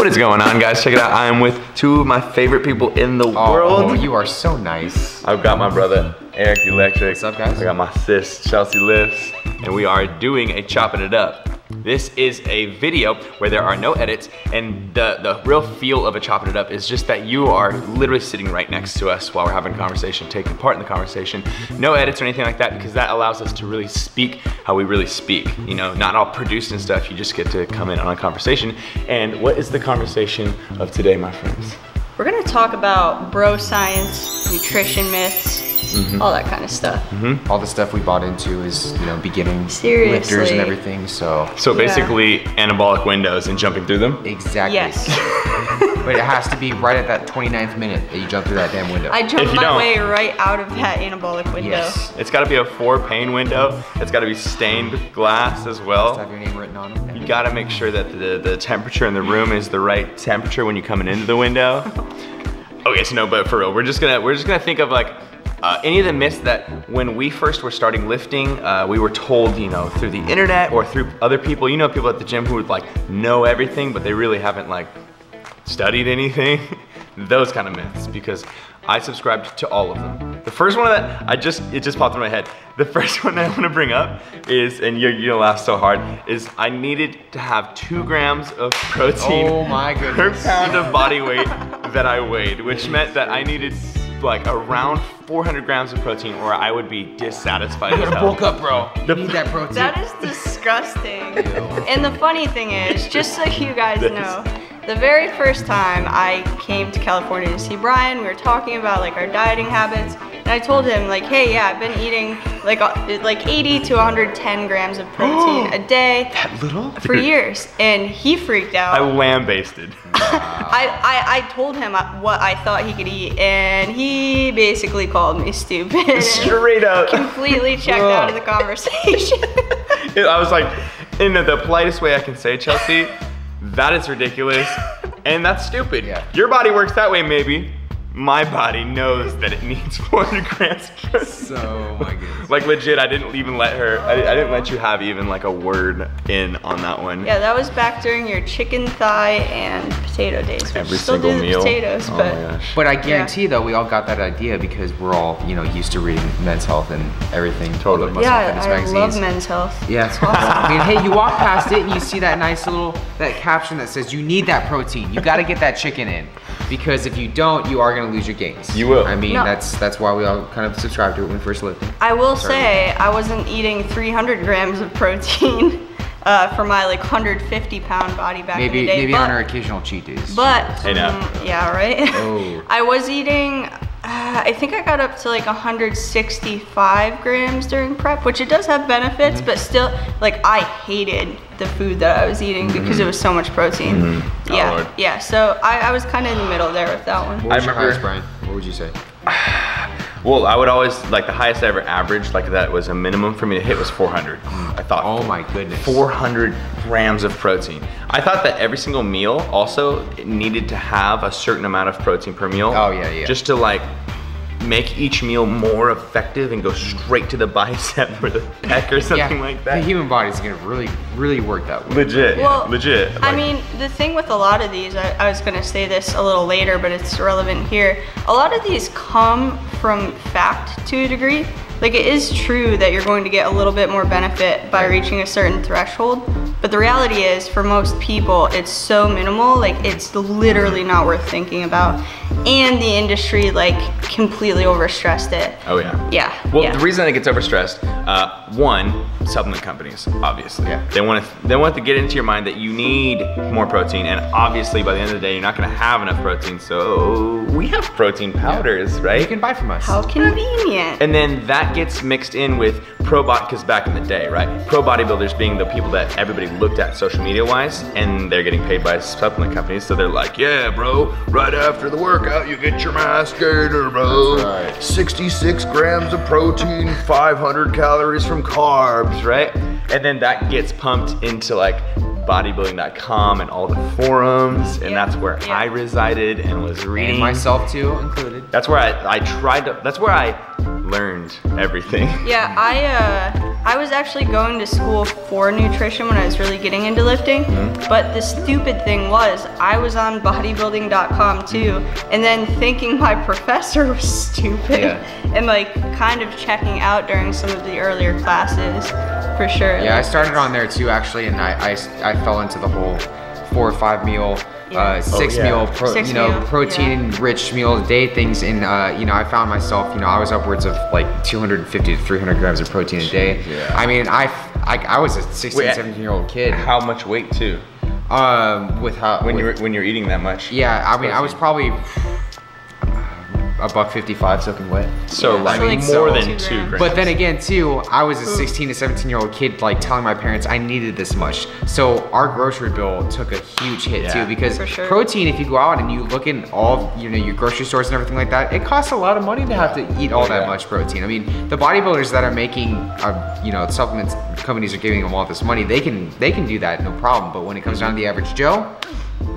What is going on, guys? Check it out. I am with two of my favorite people in the world. Oh, you are so nice. I've got my brother, Eric Electric. What's up, guys? I got my sis, Chelsea Lifts, and we are doing a Chopping It Up. This is a video where there are no edits, and the real feel of a Chopping It Up is just that you are literally sitting right next to us while we're having a conversation, taking part in the conversation. No edits or anything like that, because that allows us to really speak how we really speak. You know, not all produced and stuff, you just get to come in on a conversation. And what is the conversation of today, my friends? We're gonna talk about bro science, nutrition myths, all that kind of stuff. All the stuff we bought into is, you know, beginning Seriously. lifters and everything, so. So basically, anabolic windows and jumping through them? Exactly. Yes. But it has to be right at that 29th minute that you jump through that damn window. I jumped my way right out of that anabolic window. Yes. It's gotta be a 4-pane window. It's gotta be stained glass as well. Just have your name written on it. You gotta make sure that the temperature in the room is the right temperature when you're coming into the window. Okay, so no, but for real, we're just gonna think of like any of the myths that when we first were starting lifting, we were told, you know, through the internet or through other people. You know, people at the gym who would like know everything, but they really haven't like studied anything. Those kind of myths, because I subscribed to all of them. The first one that it just popped in my head. The first one that I want to bring up is, and you're gonna laugh so hard, is I needed to have 2 grams of protein per pound of body weight that I weighed, which meant that I needed like around 400 grams of protein or I would be dissatisfied. You gotta bulk up, bro. You need that protein. That is disgusting. And the funny thing is, just so you guys know, the very first time I came to California to see Brian, we were talking about like our dieting habits, and I told him like, hey, yeah, I've been eating like 80 to 110 grams of protein a day. That little? For years, and he freaked out. I lambasted. I told him what I thought he could eat, and he basically called me stupid. Straight up. Completely checked out of the conversation. I was like, in the politest way I can say, Chelsea, that is ridiculous, and that's stupid. Yeah. Your body works that way, maybe. My body knows that it needs 400 grams of protein. So, my goodness. Like legit, I didn't even let her, I didn't let you have even like a word in on that one. Yeah, that was back during your chicken thigh and potato days. Every still single do the meal. potatoes, Oh but my gosh. But I guarantee though, we all got that idea because we're all, you know, used to reading Men's Health and everything. Totally. yeah, I love Men's Health. Yeah, it's awesome. I mean, hey, you walk past it and you see that nice little, that caption that says, you need that protein. You gotta get that chicken in. Because if you don't, you are gonna lose your gains. You will. I mean, No. that's why we all kind of subscribed to it when we first lived. I will say, I wasn't eating 300 grams of protein for my like 150 pound body back in the day. Maybe on our occasional cheat days. But, Hey, now. yeah, right? Oh. I was eating, I think I got up to like 165 grams during prep, which it does have benefits, but still, like I hated the food that I was eating because it was so much protein. Yeah, Lord. yeah, so I was kind of in the middle there with that one. What was your remember- highest, Brian? What would you say? Well, I would always, like the highest I ever averaged, like that was a minimum for me to hit was 400. I thought, Oh my goodness. 400 grams of protein. I thought that every single meal also needed to have a certain amount of protein per meal. Oh, yeah, yeah. Just to like make each meal more effective and go straight to the bicep or the pec or something like that. The human body's gonna really work that way. Legit, Well, legit. I Like, mean, the thing with a lot of these, I was gonna say this a little later, but it's relevant here. A lot of these come from fact to a degree. Like it is true that you're going to get a little bit more benefit by reaching a certain threshold, but the reality is for most people, it's so minimal, like it's literally not worth thinking about. And the industry like completely overstressed it. Oh yeah. Yeah. Well, yeah. the reason it gets overstressed, one, supplement companies, obviously. Yeah. They want to get into your mind that you need more protein, and obviously by the end of the day, you're not gonna have enough protein, so we have protein powders, right? You can buy from us. How convenient. And then that gets mixed in with because back in the day, right? Pro bodybuilders being the people that everybody looked at social media wise, and they're getting paid by supplement companies, so they're like, yeah, bro, right after the workout, you get your mass gainer, bro. That's right. 66 grams of protein, 500 calories from carbs, right? And then that gets pumped into like bodybuilding.com and all the forums, and that's where I resided and was reading. And myself too, included. That's where I tried to, that's where I learned everything. Yeah, I was actually going to school for nutrition when I was really getting into lifting, but the stupid thing was I was on bodybuilding.com too, and then thinking my professor was stupid and like kind of checking out during some of the earlier classes, for sure. Yeah, I started on there too actually, and I fell into the whole 4 or 5 meal, 6 meal, protein-rich meal a day things, and you know, I found myself, you know, I was upwards of like 250 to 300 grams of protein a day. Yeah. I mean, I was a 16, 17-year-old kid. How much weight too? When you're eating that much? Yeah, I mean, I was probably $1.55 soaking wet. So like more than 2 grams. But then again too, I was a 16 to 17-year-old kid like telling my parents I needed this much. So our grocery bill took a huge hit too, because protein, if you go out and you look in all, you know, your grocery stores and everything like that, it costs a lot of money to have to eat all that much protein. I mean, the bodybuilders that are making, you know, supplements companies are giving them all this money, they can do that, no problem. But when it comes down to the average Joe,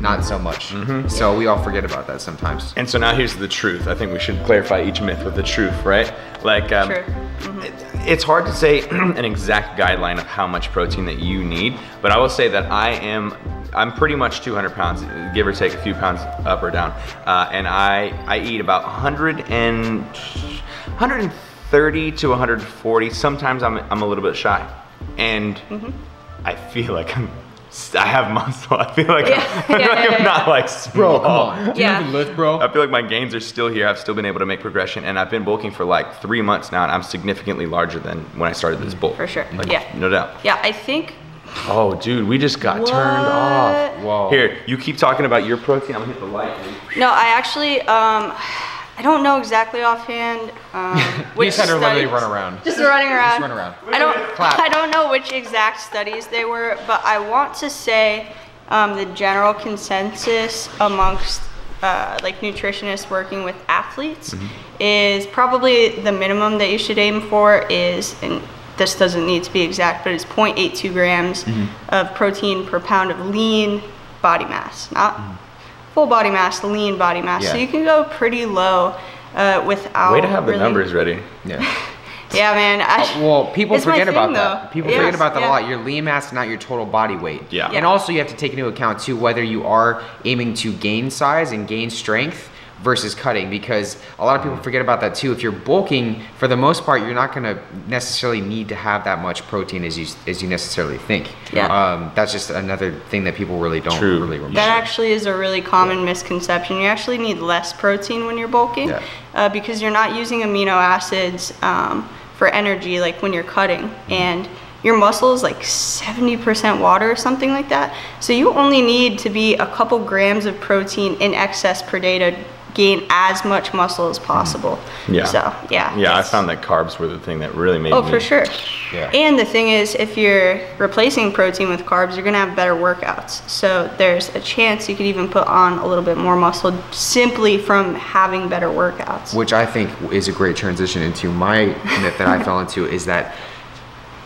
not so much. So we all forget about that sometimes. And so now here's the truth. I think we should clarify each myth with the truth, right? Like, it's hard to say an exact guideline of how much protein that you need, but I will say that I'm pretty much 200 pounds, give or take a few pounds up or down. And I eat about 130 to 140. Sometimes I'm a little bit shy. And I feel like I have muscle. I feel like I'm not like small. Bro, come on. Do you even lift, bro? I feel like my gains are still here. I've still been able to make progression, and I've been bulking for like 3 months now, and I'm significantly larger than when I started this bulk. For sure. Like, no doubt. Yeah, I think. Oh, dude, we just got turned off. Whoa. Here, you keep talking about your protein. I'm gonna hit the light. No, I actually, I don't know exactly offhand. We just had to literally run around. Just running around. Just run around. I don't know which exact studies they were, but I want to say the general consensus amongst like nutritionists working with athletes is probably the minimum that you should aim for is, and this doesn't need to be exact, but it's 0.82 grams of protein per pound of lean body mass, not full body mass, lean body mass. So you can go pretty low without. Way to have the numbers ready. Yeah. Yeah, man. Well, people forget about that. People forget about that a lot. Your lean mass, not your total body weight. Yeah. And also you have to take into account too whether you are aiming to gain size and gain strength versus cutting, because a lot of people forget about that too. If you're bulking, for the most part, you're not gonna necessarily need to have that much protein as you necessarily think. Yeah. That's just another thing that people really don't really remember. That actually is a really common misconception. You actually need less protein when you're bulking because you're not using amino acids for energy like when you're cutting, and your muscle is like 70% water or something like that. So you only need to be a couple grams of protein in excess per day to gain as much muscle as possible. Yeah. So yeah, I found that carbs were the thing that really made me. Oh, for sure. Yeah. And the thing is, if you're replacing protein with carbs, you're gonna have better workouts. So there's a chance you could even put on a little bit more muscle simply from having better workouts. Which I think is a great transition into my myth that I fell into, is that,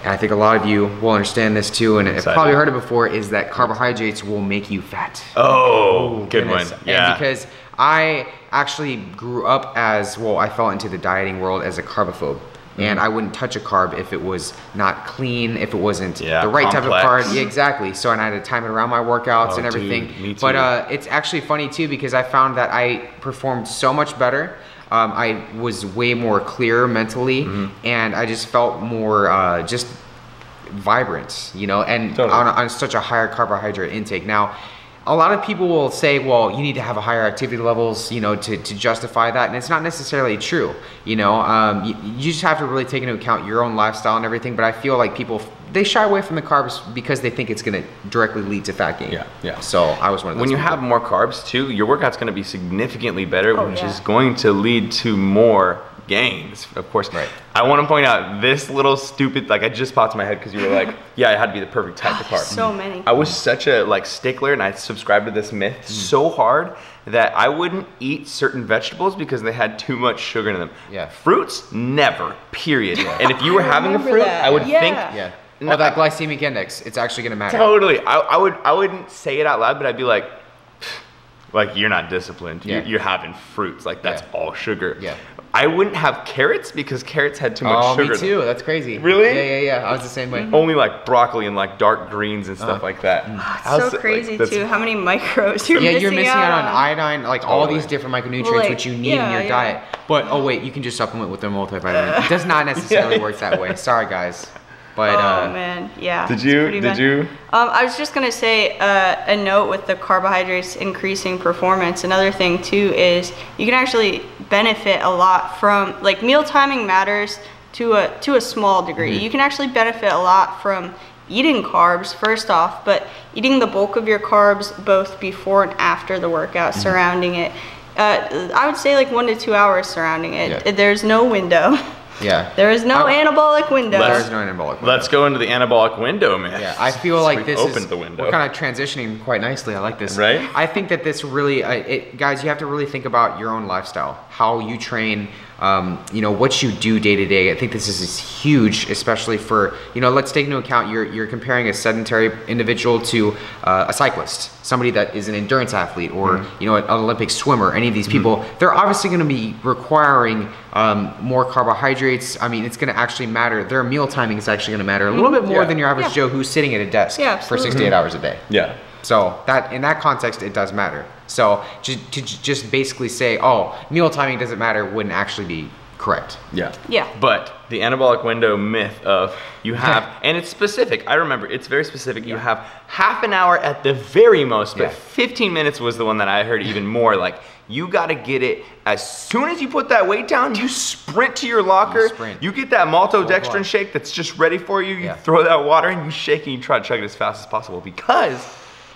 and I think a lot of you will understand this too, and have probably heard it before, is that carbohydrates will make you fat. Oh, good one. Yeah. And because I actually grew up as, well, I fell into the dieting world as a carbophobe. And I wouldn't touch a carb if it was not clean, if it wasn't the right type of carb. Yeah, exactly. So, and I had to time it around my workouts and everything. Dude, me too. But it's actually funny too, because I found that I performed so much better. I was way more clear mentally, and I just felt more just vibrant, you know, and on such a higher carbohydrate intake. Now, a lot of people will say, well, you need to have a higher activity levels, you know, to justify that, and it's not necessarily true, you know. You just have to really take into account your own lifestyle and everything, but I feel like people, they shy away from the carbs because they think it's going to directly lead to fat gain. Yeah. So I was one of those When you people. have more carbs too, your workout's going to be significantly better, which is going to lead to more gains, of course. Right. I want to point out this little stupid, like, I just popped in my head because you were like, yeah, it had to be the perfect type of carb. So many. I was such a like stickler, and I subscribed to this myth so hard that I wouldn't eat certain vegetables because they had too much sugar in them. Yeah. Fruits, never, period. And if you were having a fruit, I would think. Yeah. Oh, that glycemic index, it's actually going to matter. Totally. I wouldn't say it out loud, but I'd be like, like you're not disciplined. Yeah. You're having fruits, like that's all sugar. Yeah. I wouldn't have carrots because carrots had too much sugar. Me too. That's crazy. Really? Yeah. I was the same way. Only like broccoli and like dark greens and stuff like that. It's so crazy too. How many micros you're Yeah, missing you're missing out on iodine, like all Totally. these different micronutrients which you need in your diet. But oh wait, you can just supplement with a multivitamin. It does not necessarily work that way. Sorry guys. But oh man, yeah. Did you? I was just gonna say a note with the carbohydrates increasing performance. Another thing too is you can actually benefit a lot from, like, meal timing matters to a small degree. You can actually benefit a lot from eating carbs first off, but eating the bulk of your carbs both before and after the workout surrounding it. I would say like 1 to 2 hours surrounding it. Yeah. There's no window. yeah. There is no anabolic window. There is no anabolic window. Let's go into the anabolic window, man. Yeah, I feel like this opened is, the window. we're kind of transitioning quite nicely. I like this. Right? I think that this really, guys, you have to really think about your own lifestyle, how you train, what you do day to day. I think this is huge, especially for, let's take into account you're comparing a sedentary individual to a cyclist, somebody that is an endurance athlete or, an Olympic swimmer. Any of these people, they're obviously going to be requiring more carbohydrates. I mean, it's going to actually matter. Their meal timing is actually going to matter a little bit more than your average Joe who's sitting at a desk for 6 to 8 hours a day. Yeah. So that in that context, it does matter. So to just basically say, oh, meal timing doesn't matter wouldn't actually be correct. Yeah. Yeah. But the anabolic window myth of you have, and it's specific. I remember it's very specific. You have half an hour at the very most, but 15 minutes was the one that I heard even more. Like, you got to get it as soon as you put that weight down. You sprint to your locker. You get that maltodextrin shake that's just ready for you. You throw that water and you shake and you try to chug it as fast as possible because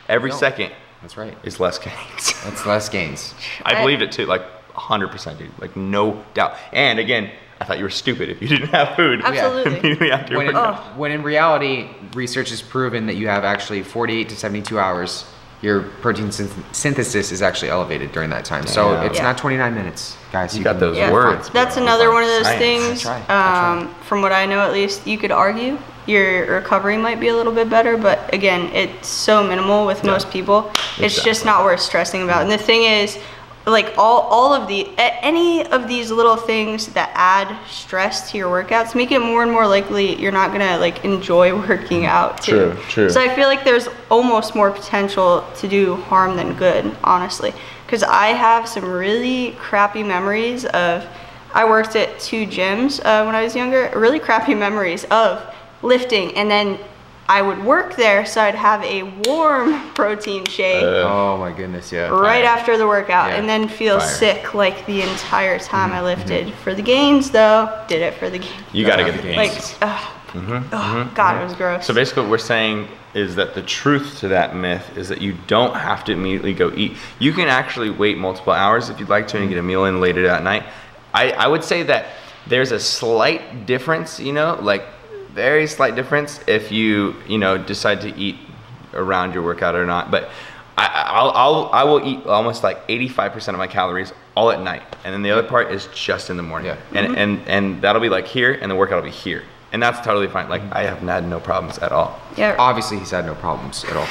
every second. That's right. Is less gains. That's less gains. I believed it too, like 100%, dude. Like, no doubt. And again, I thought you were stupid if you didn't have food. Absolutely. Immediately after your workout. When in reality, research has proven that you have actually 48 to 72 hours. Your protein synthesis is actually elevated during that time. So it's not 29 minutes, guys. You got those words. That's another one of those things. That's right. From what I know, at least, you could argue your recovery might be a little bit better, but again, it's so minimal with most people. It's just not worth stressing about. And the thing is, like any of these little things that add stress to your workouts make it more and more likely you're not gonna like enjoy working out too. True. So I feel like there's almost more potential to do harm than good, honestly. Because I have some really crappy memories of, I worked at 2 gyms when I was younger, really crappy memories of lifting, and then I would work there, so I'd have a warm protein shake oh my goodness, right after the workout, and then feel sick like the entire time I lifted. For the gains though, did it for the gains. You gotta get the gains. Like, God, it was gross. So basically what we're saying is that the truth to that myth is that you don't have to immediately go eat. You can actually wait multiple hours if you'd like to and get a meal in later that night. I would say that there's a slight difference, like very slight difference if you decide to eat around your workout or not. But I will eat almost like 85% of my calories all at night, and then the other part is just in the morning. And that'll be like here, and the workout will be here, and that's totally fine. Like, I have had no problems at all. Yeah. Obviously, he's had no problems at all.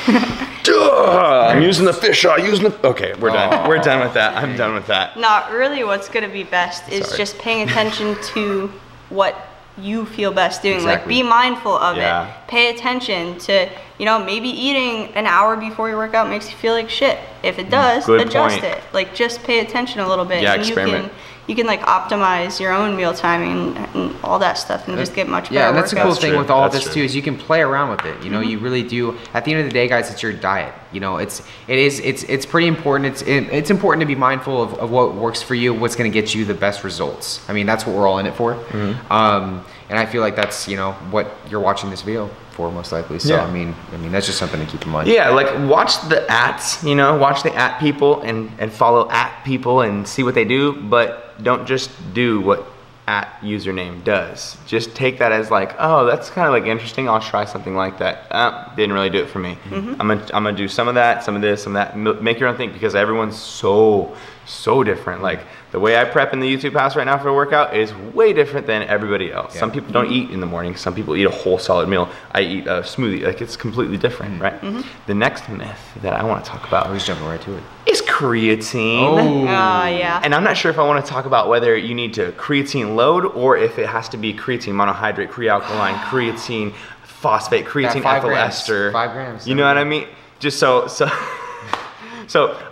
I'm using the fish eye. Okay, we're done. We're done with that. I'm done with that. Not really. What's gonna be best is just paying attention to what you feel best doing. Like, be mindful of it. Pay attention to, maybe eating an hour before your workout makes you feel like shit. If it does, adjust it. Like, just pay attention a little bit. Yeah, and experiment. You can like optimize your own meal timing and all that stuff and just get much better. Yeah, and that's the cool workouts. thing with all of this too, is you can play around with it. You really do. At the end of the day, guys, it's your diet. It's pretty important. It's important to be mindful of what works for you, what's going to get you the best results. I mean, that's what we're all in it for. And I feel like that's what you're watching this video for, most likely. So I mean that's just something to keep in mind. Yeah, like, watch the ats, watch the at people and follow at people and see what they do, but don't just do what @username does. Just take that as like, oh, that's kind of like interesting. I'll try something like that. Didn't really do it for me. I'm gonna do some of that, some of this, some of that. Make your own thing, because everyone's so different. Like the way I prep in the YouTube house right now for a workout is way different than everybody else. Some people don't eat in the morning. Some people eat a whole solid meal. I eat a smoothie. Like it's completely different, right? The next myth that I want to talk about, Who's jumping right to it? is creatine. Yeah. And I'm not sure if I want to talk about whether you need to creatine load or if it has to be creatine monohydrate, crealkaline, creatine phosphate, creatine ethyl ester. 5 grams. You know what I mean? Just so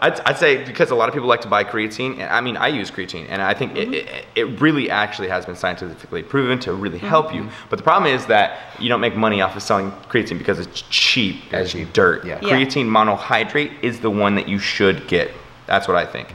I'd say, because a lot of people like to buy creatine, and I mean, I use creatine, and I think it really actually has been scientifically proven to really help you. But the problem is that you don't make money off of selling creatine because it's cheap as dirt. Creatine monohydrate is the one that you should get. That's what I think.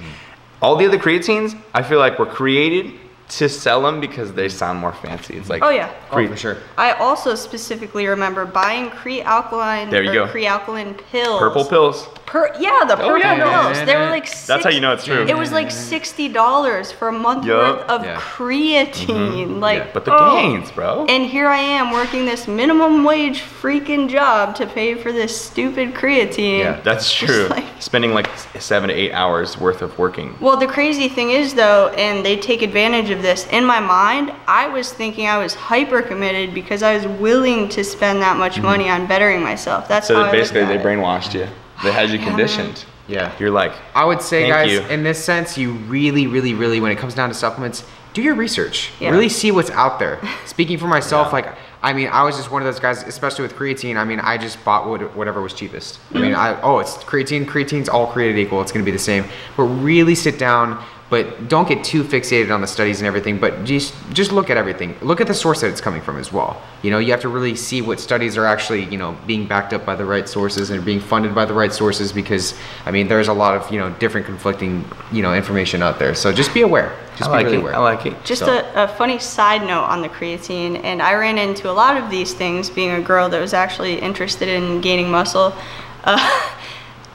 All the other creatines, I feel like were created to sell them because they sound more fancy. It's like, for sure. I also specifically remember buying crealkaline crealkaline pills. Purple pills. The purple pills. They were like that's how you know it's true. It was like $60 for a month worth of creatine. Like, but the gains, bro. And here I am working this minimum wage freaking job to pay for this stupid creatine. Yeah, that's true. Spending like 7 to 8 hours worth of working. Well, the crazy thing is though, and they take advantage of this, in my mind, I was thinking I was hyper committed because I was willing to spend that much money on bettering myself. That's how I basically looked at they brainwashed you. They had you conditioned. You're like, I would say, thank guys, you. in this sense, you really, when it comes down to supplements, do your research. Really see what's out there. Speaking for myself, like, I mean, I was just one of those guys, especially with creatine. I mean, I just bought whatever was cheapest. I mean, it's creatine. Creatine's all created equal. It's going to be the same. But really sit down. But don't get too fixated on the studies and everything, but just look at everything. Look at the source that it's coming from as well. You know, you have to really see what studies are actually, you know, being backed up by the right sources and being funded by the right sources, because, I mean, there's a lot of, you know, different conflicting, you know, information out there. So just be aware. Just be really aware. I like it. Just a funny side note on the creatine, and I ran into a lot of these things being a girl that was actually interested in gaining muscle.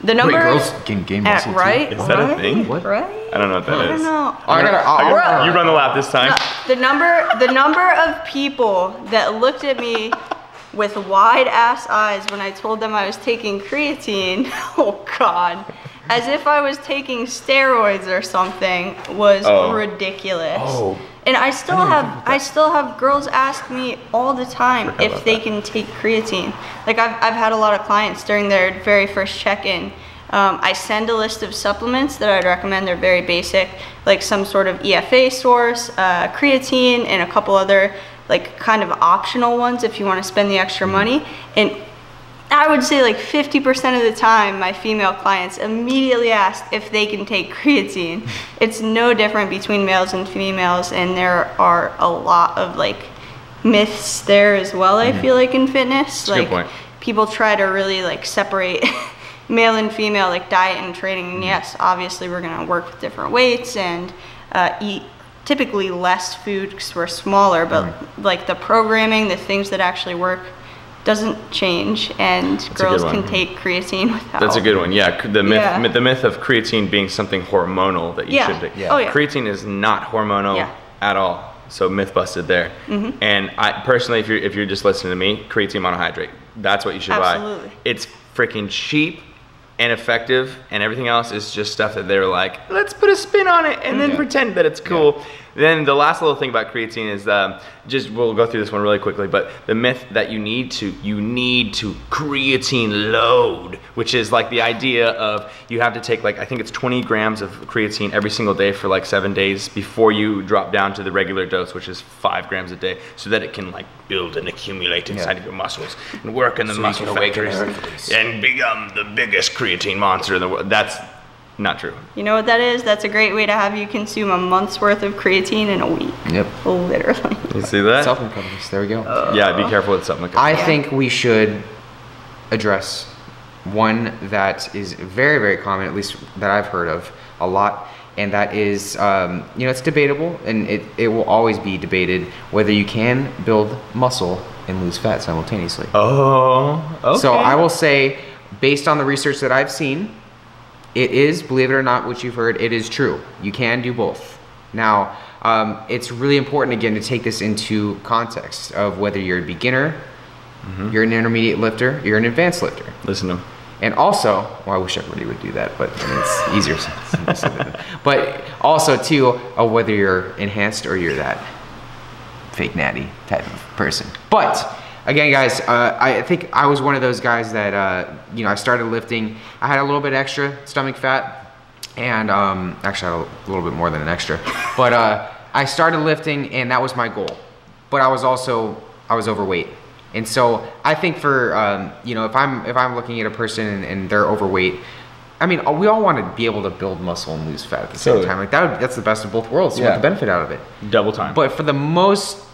The number. Wait, girls can gain muscle too? Right? Is that a thing? What? Right? I don't know what that is. I don't know. You run the lap this time. The number of people that looked at me with wide ass eyes when I told them I was taking creatine, oh God, as if I was taking steroids or something, was ridiculous. And I still have girls ask me all the time if they can take creatine. Like I've had a lot of clients during their very first check-in. I send a list of supplements that I'd recommend. They're very basic, like some sort of EFA source, creatine, and a couple other like kind of optional ones if you want to spend the extra money. And I would say like 50% of the time my female clients immediately ask if they can take creatine. It's no different between males and females, and there are a lot of like myths there as well. I feel like in fitness, That's a good point. People try to really like separate male and female, like diet and training. And yes, obviously we're gonna work with different weights and eat typically less food because we're smaller, but like the programming, the things that actually work doesn't change, and girls can take creatine without. That's a good one. Yeah, the myth of creatine being something hormonal that you should take. Creatine is not hormonal at all. So myth busted there. And I personally, if you're just listening to me, creatine monohydrate, that's what you should buy. It's freaking cheap and effective, and everything else is just stuff that they're like, let's put a spin on it and then pretend that it's cool. Then the last little thing about creatine is we'll go through this one really quickly, but the myth that you need to creatine load, which is like the idea of you have to take like, I think it's 20 grams of creatine every single day for like 7 days before you drop down to the regular dose, which is 5 grams a day, so that it can like build and accumulate inside of your muscles and work in the muscle factories and become the biggest creatine monster in the world. That's not true. You know what that is? That's a great way to have you consume a month's worth of creatine in a week. Yep. Literally. You see that? Supplement companies. There we go. Yeah, be careful with supplement companies. I think we should address one that is very, very common, at least that I've heard of a lot, and that is, it's debatable, and it will always be debated whether you can build muscle and lose fat simultaneously. Oh, okay. So I will say, based on the research that I've seen, it is, believe it or not, what you've heard, it is true. You can do both. Now, it's really important, again, to take this into context of whether you're a beginner, you're an intermediate lifter, you're an advanced lifter. Listen to them. And also, well, I wish everybody would do that, but I mean, it's easier said than done. But also, too, whether you're enhanced or you're that fake natty type of person. But again, guys, I think I was one of those guys that, you know, I started lifting. I had a little bit extra stomach fat, and actually I had a little bit more than an extra. But I started lifting, and that was my goal. But I was overweight. And so I think for, you know, if I'm looking at a person and they're overweight, I mean, we all want to be able to build muscle and lose fat at the same time. Like that's the best of both worlds. You want the benefit out of it. Double time. But for the most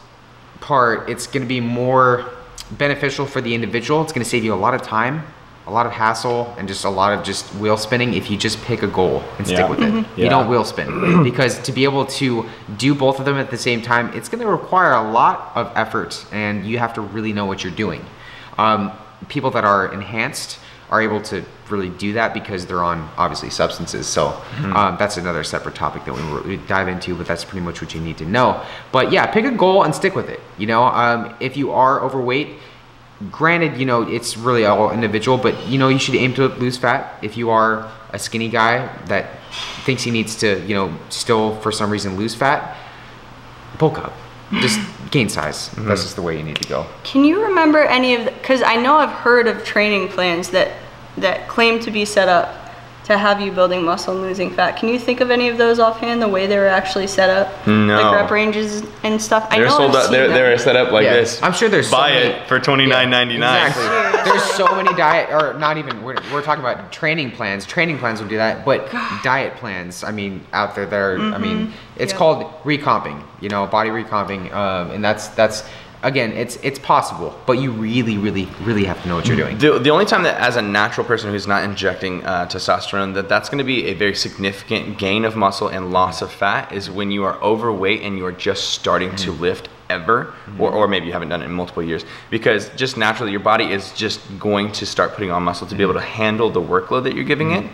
part, it's going to be more beneficial for the individual. It's going to save you a lot of time, a lot of hassle, and just a lot of just wheel spinning if you just pick a goal and stick with it. You don't wheel spin. Because to be able to do both of them at the same time, it's going to require a lot of effort, and you have to really know what you're doing. People that are enhanced are able to really do that because they're on, obviously, substances. So that's another separate topic that we dive into, but that's pretty much what you need to know. But yeah, pick a goal and stick with it. You know, if you are overweight, granted, you know, it's really all individual, but you know, you should aim to lose fat. If you are a skinny guy that thinks he needs to, you know, still for some reason lose fat, bulk up. Just gain size. That's just the way you need to go. Can you remember any of the, because I know I've heard of training plans that claim to be set up to have you building muscle and losing fat. Can you think of any of those offhand, the way they were actually set up? No. Like rep ranges and stuff? They're sold up. They're set up like this. I'm sure there's Buy it for $29.99. Exactly. There's so many diet, or not even, we're talking about training plans. Training plans will do that, but diet plans, I mean, out there, I mean, it's called recomping, you know, body recomping, and that's again, it's possible, but you really, really, really have to know what you're doing. The only time that, as a natural person who's not injecting testosterone, that's going to be a very significant gain of muscle and loss of fat is when you are overweight and you are just starting to lift ever, or maybe you haven't done it in multiple years, because just naturally your body is just going to start putting on muscle to be able to handle the workload that you're giving it.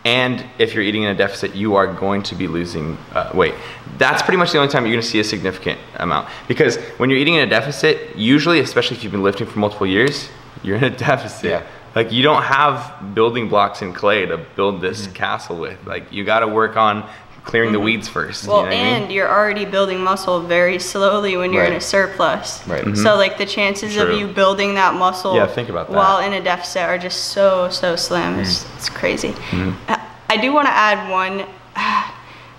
And if you're eating in a deficit, you are going to be losing weight. That's pretty much the only time you're going to see a significant amount, because when you're eating in a deficit, usually, especially if you've been lifting for multiple years, you're in a deficit. Like, you don't have building blocks in clay to build this castle with. Like, you got to work on clearing the weeds first. Well, you know what I mean? You're already building muscle very slowly when you're in a surplus. So like the chances of you building that muscle think about that. while in a deficit are just so slim. It's crazy. I do want to add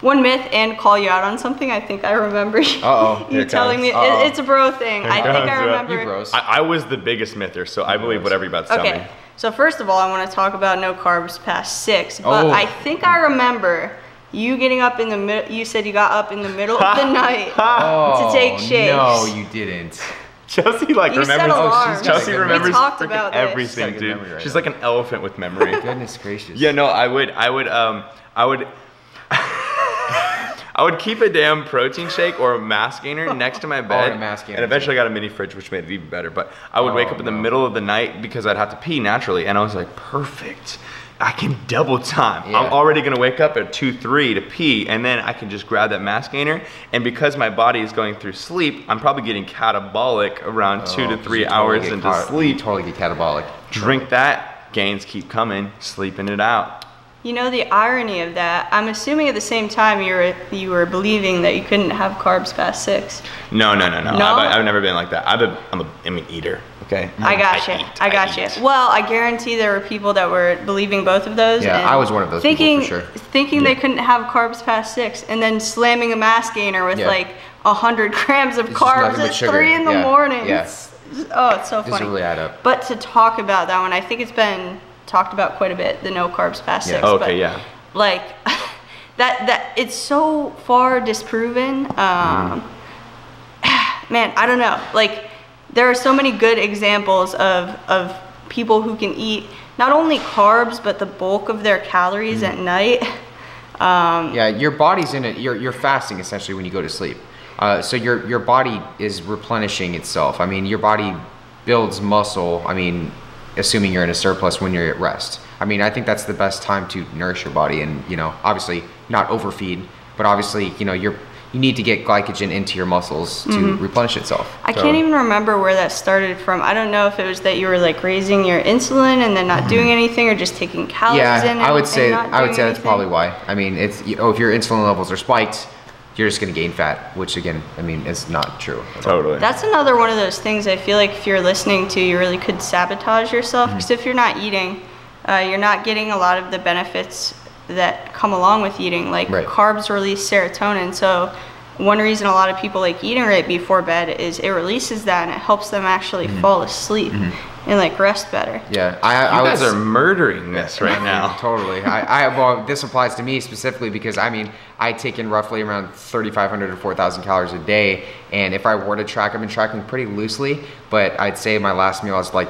one myth and call you out on something. I think I remember you telling me it's a bro thing. I think I remember. You bros. I was the biggest myther, so I believe whatever you're about to tell me. So first of all, I want to talk about no carbs past 6, but I think I remember you getting up in the middle. You said you got up in the middle of the night to take shakes. No, you didn't. Chelsea remembers. Chelsea remembers freaking everything, dude. Right She's like an elephant with memory. Goodness gracious. Yeah, no, I would keep a damn protein shake or a mass gainer next to my bed. And eventually I got a mini fridge, which made it even better. But I would wake up in the middle of the night because I'd have to pee naturally. And I was like, perfect. I can double time. I'm already gonna wake up at 2, 3 to pee, and then I can just grab that mass gainer. And because my body is going through sleep, I'm probably getting catabolic around 2 to 3 hours into sleep. You totally get catabolic. Drink that, gains keep coming, sleeping it out. You know the irony of that. I'm assuming at the same time you were believing that you couldn't have carbs past 6. No. I've never been like that. I'm an eater. Okay. I got you. Well, I guarantee there were people that were believing both of those. Yeah, I was one of those people for sure. Thinking they couldn't have carbs past 6, and then slamming a mass gainer with like 100 grams of carbs at 3 in the morning. It's so funny. Doesn't really add up. But to talk about that one, I think it's been talked about quite a bit, the no carbs past 6. Like that it's so far disproven. Man, I don't know. Like, there are so many good examples of people who can eat not only carbs but the bulk of their calories at night. Your body's in it. You're fasting essentially when you go to sleep. So your body is replenishing itself. I mean, your body builds muscle. I mean, assuming you're in a surplus when you're at rest. I mean, I think that's the best time to nourish your body, and, you know, obviously not overfeed, but obviously, you know, you need to get glycogen into your muscles to replenish itself. I can't even remember where that started from. I don't know if it was that you were like raising your insulin and then not doing anything, or just taking calories in. I would say that's anything. probably why. I mean, it's if your insulin levels are spiked, you're just gonna gain fat, which again, I mean, is not true. Totally. That's another one of those things I feel like if you're listening to, you really could sabotage yourself, because if you're not eating, you're not getting a lot of the benefits that come along with eating. Like carbs release serotonin, so one reason a lot of people like eating right before bed is it releases that and it helps them actually fall asleep and like rest better. Yeah, you guys are murdering this right now. Totally. Well, this applies to me specifically because I mean, I take in roughly around 3,500 to 4,000 calories a day, and if I were to track, I've been tracking pretty loosely, but I'd say my last meal is like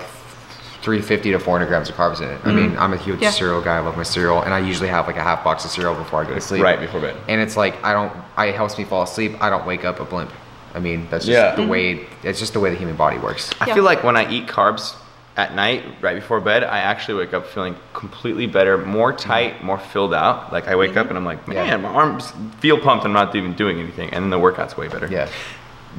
350 to 400 grams of carbs in it. I mean, I'm a huge cereal guy. I love my cereal, and I usually have like a half box of cereal before I go to sleep. Right before bed. And it's like it helps me fall asleep. I don't wake up a blimp. I mean, that's just the way. It's just the way the human body works. I feel like when I eat carbs at night, right before bed, I actually wake up feeling completely better, more tight, more filled out. Like I wake up and I'm like, man, my arms feel pumped. I'm not even doing anything, and then the workout's way better. Yeah.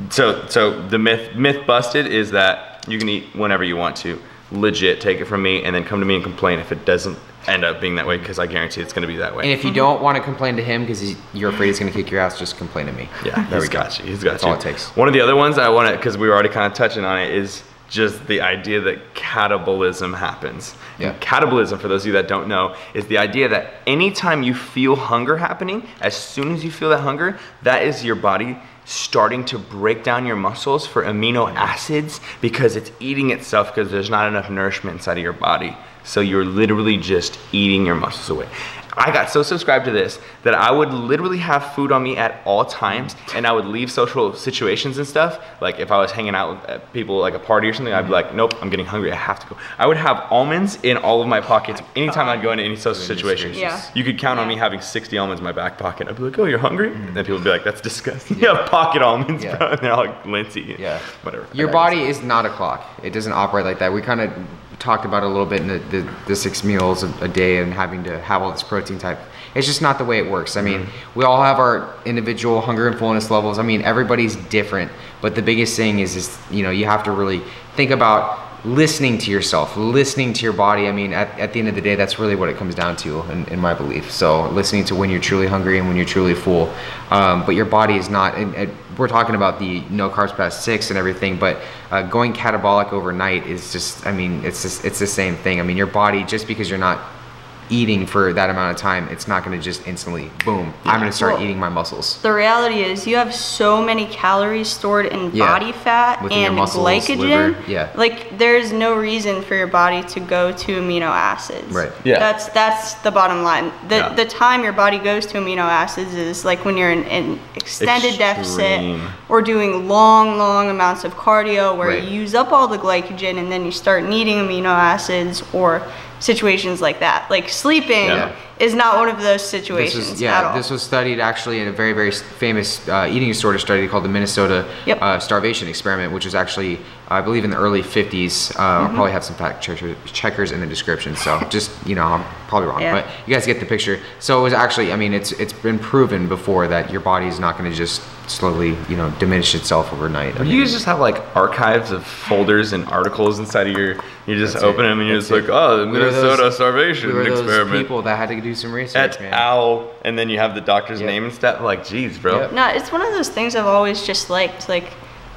So the myth busted is that you can eat whenever you want to. Legit, take it from me, and then come to me and complain if it doesn't end up being that way, because I guarantee it's going to be that way. And if you don't want to complain to him because you're afraid he's going to kick your ass, just complain to me. Yeah, he's got you. That's all it takes. One of the other ones I want to, because we were already kind of touching on it, is just the idea that catabolism happens. Yeah. And catabolism, for those of you that don't know, is the idea that anytime you feel hunger happening, as soon as you feel that hunger, that is your body starting to break down your muscles for amino acids, because it's eating itself because there's not enough nourishment inside of your body. So you're literally just eating your muscles away. I got so subscribed to this that I would literally have food on me at all times, and I would leave social situations and stuff. Like if I was hanging out with people, like a party or something, I'd be like, nope, I'm getting hungry, I have to go. I would have almonds in all of my pockets anytime I'd go into any social situation. Yeah. You could count on me having 60 almonds in my back pocket. I'd be like, oh, you're hungry? And then people would be like, that's disgusting. You have pocket almonds, bro. And they're all like linty. Yeah. Whatever. Your body is not a clock. It doesn't operate like that. We kind of talked about it a little bit in the 6 meals a day and having to have all this protein type. It's just not the way it works. I mean, we all have our individual hunger and fullness levels. I mean, everybody's different, but the biggest thing is you know, you have to really think about listening to yourself, listening to your body. I mean, at the end of the day, that's really what it comes down to in my belief. So listening to when you're truly hungry and when you're truly full. But your body is not, and we're talking about the no carbs past 6 and everything, but going catabolic overnight is just, I mean, it's the same thing. I mean, your body, just because you're not eating for that amount of time, it's not going to just instantly, boom, I'm going to start eating my muscles. The reality is you have so many calories stored in body fat within and your muscles, glycogen. liver. Like there's no reason for your body to go to amino acids. Right. Yeah. That's the bottom line. The time your body goes to amino acids is like when you're in an extended deficit or doing long amounts of cardio where you use up all the glycogen and then you start needing amino acids, or situations like that. Like sleeping is not one of those situations at all. This was studied actually in a very, very famous eating disorder study called the Minnesota starvation experiment, which was actually, I believe, in the early 50s. I'll probably have some fact checkers in the description, so just, you know, I'm probably wrong, but you guys get the picture. So it was actually, I mean, it's been proven before that your body is not going to just slowly, you know, diminish itself overnight. I mean, you just have like archives of folders and articles inside of you just open them and you're just like, oh, the Minnesota starvation experiment. Those people that had to do some research, man. Ow, and then you have the doctor's name and stuff. Like, geez, bro. No, it's one of those things I've always just liked. Like,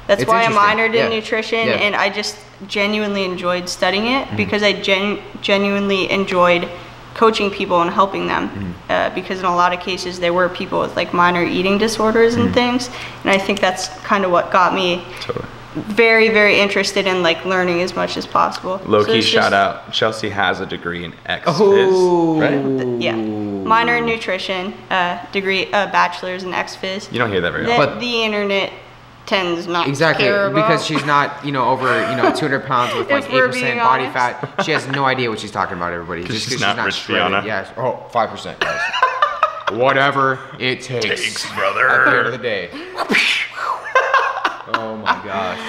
that's why I minored in nutrition, and I just genuinely enjoyed studying it because I genuinely enjoyed coaching people and helping them because in a lot of cases there were people with like minor eating disorders and things, and I think that's kind of what got me very, very interested in like learning as much as possible. Low-key shout out, Chelsea has a degree in X-Phys, right? Yeah, minor in nutrition, degree, bachelor's in X-Phys. You don't hear that very often. But the internet tends not to care about. Because she's not, you know, over, you know, 200 pounds with like 8% body fat. She has no idea what she's talking about, everybody. Just because she's not rich, shredded. Fiona. Yeah, 5%, guys. Whatever it takes. Brother. At the end of the day. Oh my gosh.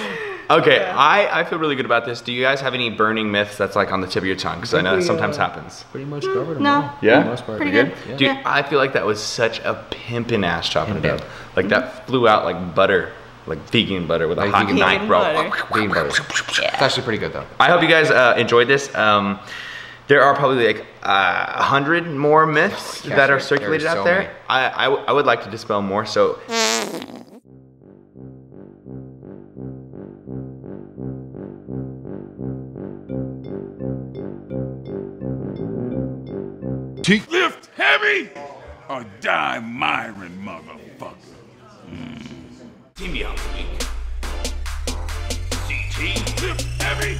Okay, Yeah. I feel really good about this. Do you guys have any burning myths that's like on the tip of your tongue? Because I know that sometimes happens. Pretty much covered them No. all. Yeah? For the most part. Pretty good. Yeah. Dude, Yeah. I feel like that was such a pimpin' ass chopping it Pimpin'. up. Like that flew out like butter, like vegan butter with a Like hot vegan knife, bro. butter. Vegan butter. It's actually pretty good though. I hope you guys enjoyed this. There are probably like 100 more myths Yeah, that are sure. circulated There's out so there. many. I would like to dispel more. So Lift heavy or die MIRIN, motherfucker. Team me up, week. CT, lift heavy